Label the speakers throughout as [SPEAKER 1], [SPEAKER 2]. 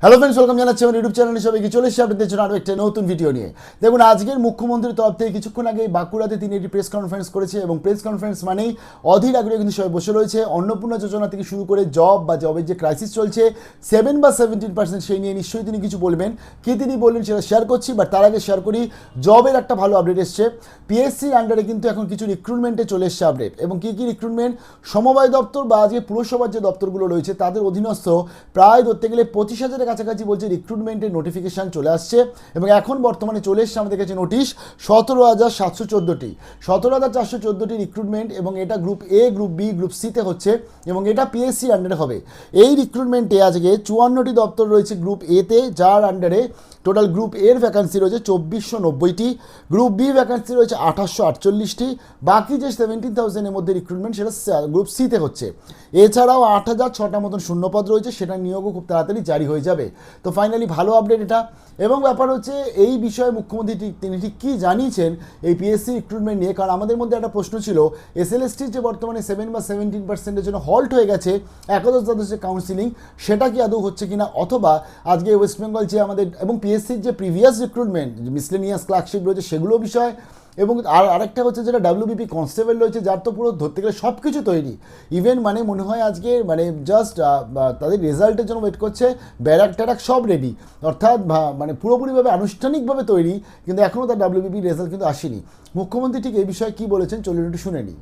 [SPEAKER 1] Hello friends, welcome জানাচ্ছি আমার YouTube চ্যানেলে সবাইকে। চলে এসেছি আপনাদের জন্য আরও একটা নতুন ভিডিও নিয়ে। দেখুন, আজকের মুখ্যমন্ত্রীর তরফ থেকে কিছুক্ষণ আগে বাঁকুড়াতে তিনি একটি প্রেস কনফারেন্স করেছে এবং প্রেস কনফারেন্স মানেই অধীর আগ্রহে কিন্তু সবাই বসে রয়েছে। অন্নপূর্ণা যোজনা থেকে শুরু করে জব বা জবের যে ক্রাইসিস চলছে 7 বা 17%, সেই নিয়ে নিশ্চয়ই তিনি কিছু বলবেন। কি তিনি বললেন সেটা শেয়ার করছি, বাট তার আগে শেয়ার করি জবের একটা ভালো আপডেট এসছে। পিএসসির আন্ডারে কিন্তু এখন কিছু রিক্রুটমেন্টে চলে এসছে আপডেট। এবং কী কী রিক্রুটমেন্ট? সমবায় দপ্তর বা আজকে পুরসভার যে দপ্তরগুলো রয়েছে তাদের অধীনস্থ প্রায় ধরতে গেলে 25,000-এর কাছাকাছি বলছে রিক্রুটমেন্টের নোটিফিকেশান চলে আসছে। এবং এখন বর্তমানে চলে এসছে আমাদের কাছে নোটিশ 17,714টি 17,414টি রিক্রুটমেন্ট। এবং এটা group A, group B, group সিতে হচ্ছে এবং এটা পিএসসি আন্ডারে হবে। এই রিক্রুটমেন্টে আজকে 54টি দপ্তর রয়েছে গ্রুপ এতে, যার আন্ডারে টোটাল গ্রুপ এর ভ্যাকান্সি রয়েছে 2490টি, গ্রুপ বি ভ্যাকান্সি রয়েছে 2848টি, বাকি যে 17,000-এর মধ্যে রিক্রুটমেন্ট সেটা গ্রুপ সিতে হচ্ছে। এছাড়াও 8,006টা মতন শূন্যপদ রয়েছে, সেটা নিয়োগও খুব তাড়াতাড়ি জারি হয়ে যাবে। তো ফাইনালি ভালো আপডেট এটা। এবং ব্যাপার হচ্ছে এই বিষয়ে মুখ্যমন্ত্রী তিনি ঠিক কী জানিয়েছেন এই পিএসসি রিক্রুটমেন্ট নিয়ে। কারণ আমাদের মধ্যে একটা প্রশ্ন ছিল, এসএলএসটির যে বর্তমানে 7 বা 17%-এর জন্য হল্ট হয়ে গেছে একাদশ দ্বাদশের কাউন্সিলিং, সেটা কি আদৌ হচ্ছে কিনা, অথবা আজকে ওয়েস্ট বেঙ্গল যে আমাদের এবং পিএসসির যে প্রিভিয়াস রিক্রুটমেন্ট মিসলেনিয়াস ক্লার্কশিপ রয়েছে সেগুলো বিষয়। এবং আরেকটা হচ্ছে যেটা ডাব্লিউবিপি কনস্টেবল রয়েছে, যার তো পুরো ধরতে গেলে সব কিছু তৈরি। ইভেন মানে মনে হয় আজকে মানে জাস্ট তাদের রেজাল্টের জন্য ওয়েট করছে, ব্যারাক ট্যারাক সব রেডি, অর্থাৎ মানে পুরোপুরিভাবে আনুষ্ঠানিকভাবে তৈরি, কিন্তু এখনও তার ডাব্লিউবিপি রেজাল্ট কিন্তু আসেনি। মুখ্যমন্ত্রী ঠিক এই বিষয়ে কী বলেছেন চলুন একটু শুনে নিই।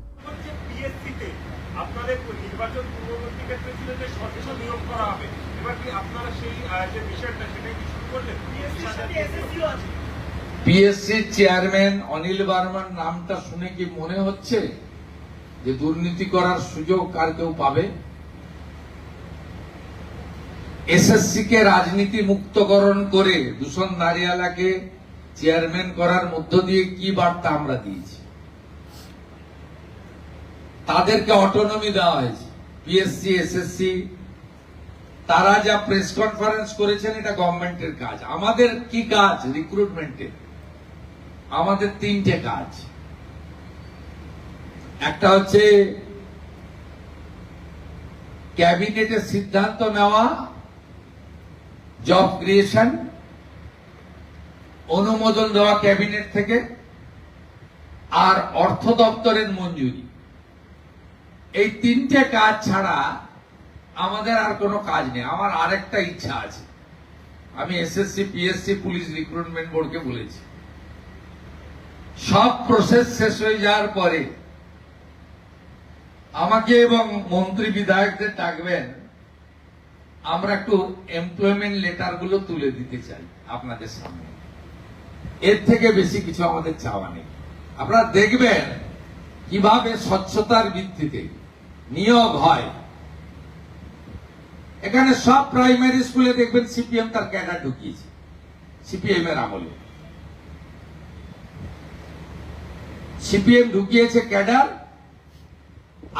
[SPEAKER 2] পিএসসি চেয়ারম্যান অনিল বার্মার নামটা শুনে কি মনে হচ্ছে যে দুর্নীতি করার সুযোগ আর কেউ পাবে? এসএসসি কে রাজনীতি মুক্তকরণ করে দূষণ নারিয়ালাকে চেয়ারম্যান করার মধ্য দিয়ে কি বার্তা আমরা দিয়েছি? তাদেরকে অটোনমি দেওয়া হয়েছে। পিএসসি, এসএসসি তারা যা প্রেস কনফারেন্স করেছেন এটা গভর্নমেন্টের কাজ। আমাদের কি কাজ রিক্রুটমেন্টের? আমাদের 3টে কাজ। একটা হচ্ছে ক্যাবিনেটের সিদ্ধান্ত নেওয়া, জব ক্রিয়েশন, অনুমোদন দেওয়া ক্যাবিনেট থেকে, আর অর্থ দপ্তরের মঞ্জুরি। এই 3টে কাজ ছাড়া আমাদের আর কোনো কাজ নেই। আমার আরেকটা ইচ্ছা আছে, আমি এসএসসি, পিএসসি, পুলিশ রিক্রুটমেন্ট বোর্ডকে বলেছি, সব প্রসেস শেষ হয়ে যাওয়ার পরে আমাকে এবং মন্ত্রী বিধায়কদের ডাকবেন, আমরা একটু এমপ্লয়মেন্ট লেটার গুলো তুলে দিতে চাই আপনাদের সামনে। এর থেকে বেশি কিছু আমাদের চাওয়া নেই। আপনারা দেখবেন কিভাবে স্বচ্ছতার ভিত্তিতে নিয়োগ হয়। এখানে সব প্রাইমারি স্কুলে দেখবেন সিপিএম তার ক্যাডার ঢুকিয়েছে, সিপিএম এর আমলে সিপিএম ঢুকিয়েছে ক্যাডার,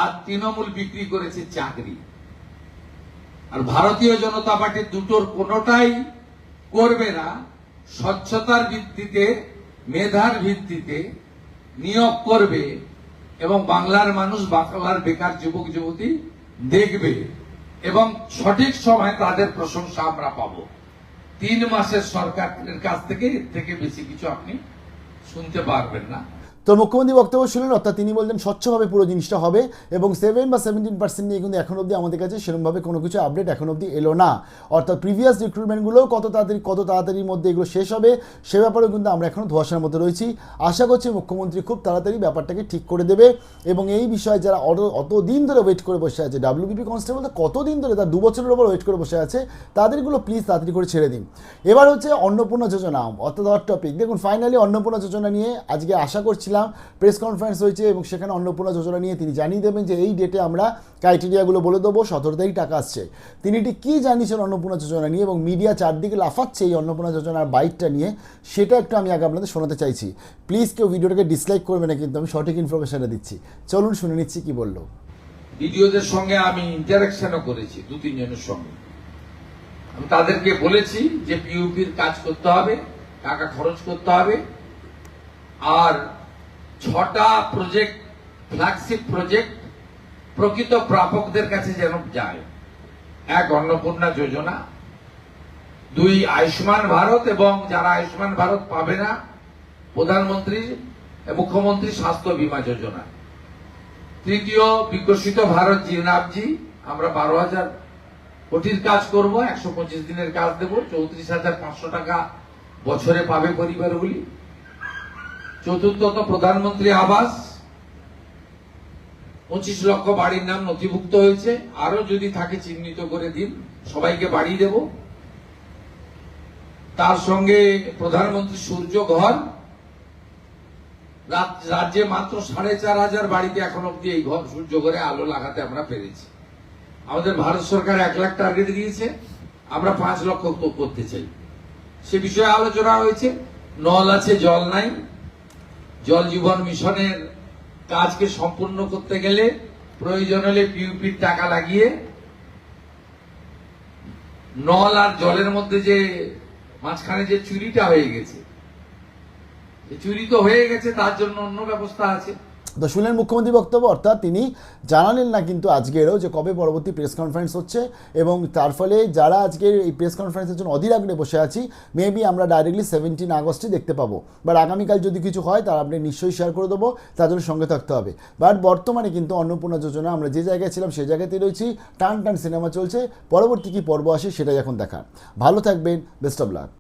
[SPEAKER 2] আর তৃণমূল বিক্রি করেছে চাকরি। আর ভারতীয় জনতা পার্টি দুটোর কোনোটাই করবে না। স্বচ্ছতার ভিত্তিতে, মেধার ভিত্তিতে নিয়োগ করবে এবং বাংলার মানুষ, বাংলার বেকার যুবক যুবতী দেখবে এবং সঠিক সময় তাদের প্রশংসা আমরা পাবো। 3 মাসের সরকারের কাছ থেকে এর থেকে বেশি কিছু আপনি শুনতে পারবেন না।
[SPEAKER 1] তো মুখ্যমন্ত্রী বক্তব্য শুনলেন, অর্থাৎ তিনি বললেন স্বচ্ছভাবে পুরো জিনিসটা হবে। এবং 7 বা 17% নিয়ে কিন্তু এখন অবধি আমাদের কাছে সেরকমভাবে কোনো কিছু আপডেট এখন অবধি এলো না। অর্থাৎ প্রিভিয়াস রিক্রুটমেন্টগুলো কত তাড়াতাড়ির মধ্যে এগুলো শেষ হবে সে ব্যাপারেও কিন্তু আমরা এখনও ধোঁয়াশার মধ্যে রয়েছি। আশা করছি মুখ্যমন্ত্রী খুব তাড়াতাড়ি ব্যাপারটাকে ঠিক করে দেবে। এবং এই বিষয়ে যারা অতদিন ধরে ওয়েট করে বসে আছে, ডাব্লিউবিপি কনস্টেবল কতদিন ধরে, তার 2 বছরের ওপর ওয়েট করে বসে আছে, তাদেরগুলো প্লিজ তাড়াতাড়ি করে ছেড়ে দিন। এবার হচ্ছে অন্নপূর্ণা যোজনা, অর্থাৎ হট টপিক। দেখুন, ফাইনালি অন্নপূর্ণা যোজনা নিয়ে আজকে আশা করছিলাম প্রেস কনফারেন্স হয়েছে এবং সেখানে অন্নপূর্ণা যোজনা নিয়ে তিনি জানিয়ে দেবেন যে এই ডেটে আমরা ক্রাইটেরিয়াগুলো বলে দেবো, 17 তারিখ টাকা আসছে। তিনি ঠিক কী জানিয়েছেন অন্নপূর্ণা যোজনা নিয়ে এবং মিডিয়া চারদিকে লাফাচ্ছে এই অন্নপূর্ণা যোজনার বাইকটা নিয়ে, সেটা একটু আমি আগে আপনাদের শোনাতে চাইছি। প্লিজ কেউ ভিডিওটাকে ডিসলাইক করবে না, কিন্তু আমি সঠিক ইনফরমেশনটা দিচ্ছি। চলুন শুনে নিচ্ছি কি বললো।
[SPEAKER 2] ভিডিওদের সঙ্গে আমি ইন্টারাকশনও করেছি 2-3 জনের সঙ্গে। আমি তাদেরকে বলেছি যে পিইউপির কাজ করতে হবে, টাকা খরচ করতে হবে, আর 6টা প্রজেক্ট, ফ্ল্যাগশিপ প্রজেক্ট প্রকৃত প্রাপকদের কাছে যেন যায়। 1 অন্নপূর্ণা যোজনা, দুই, আয়ুষ্মান ভারত এবং যারা আয়ুষ্মান ভারত পাবে না, মুখ্যমন্ত্রী স্বাস্থ্য বীমা যোজনা। তৃতীয়, বিকশিত ভারত জিনাবজি, আমরা 12,000 কোটির কাজ করব, 125 দিনের কাজ দেব, 34,500 টাকা বছরে পাবে পরিবারগুলি। চতুর্থত, প্রধানমন্ত্রী আবাস, 25 লক্ষ বাড়ির নাম নথিভুক্ত হয়েছে, আরো যদি থাকে চিহ্নিত করে দিন, সবাইকে বাড়ি দেব। তার সঙ্গে প্রধানমন্ত্রী সূর্য ঘর, রাজ্যে মাত্র 4,500 বাড়িতে এখন অব্দি এই ঘর সূর্য ঘরে আলো লাগাতে আমরা পেরেছি। আমাদের ভারত সরকার 1 লাখ টার্গেট দিয়েছে, আমরা 5 লক্ষ করতে চাই। সে বিষয়ে আলোচনা হয়েছে। নল আছে, জল নাই। জল জীবন মিশনের কাজকে সম্পূর্ণ করতে গেলে প্রয়োজন হলে পিউপির টাকা লাগিয়ে নল আর জলের মধ্যে যে মাঝখানে যে চুরিটা হয়ে গেছে, চুরি তো হয়ে গেছে, তার জন্য অন্য ব্যবস্থা আছে।
[SPEAKER 1] তো শুনলেন মুখ্যমন্ত্রী বক্তব্য, অর্থাৎ তিনি জানালেন না কিন্তু আজকেরও যে কবে পরবর্তী প্রেস কনফারেন্স হচ্ছে, এবং তার ফলে যারা আজকের এই প্রেস কনফারেন্সের জন্য অধীর আগ্রহে বসে আছি, মেবি আমরা ডাইরেক্টলি 17 আগস্টে দেখতে পাবো। বাট আগামীকাল যদি কিছু হয় তার আপনি নিশ্চয়ই শেয়ার করে দেবো, তার জন্য সঙ্গে থাকতে হবে। বাট বর্তমানে কিন্তু অন্নপূর্ণা যোজনা আমরা যে জায়গায় ছিলাম সেই জায়গাতেই রয়েছি, টান টান সিনেমা চলছে, পরবর্তী কী পর্ব আসে সেটাই এখন দেখার। ভালো থাকবেন, বেস্ট অফ লাক।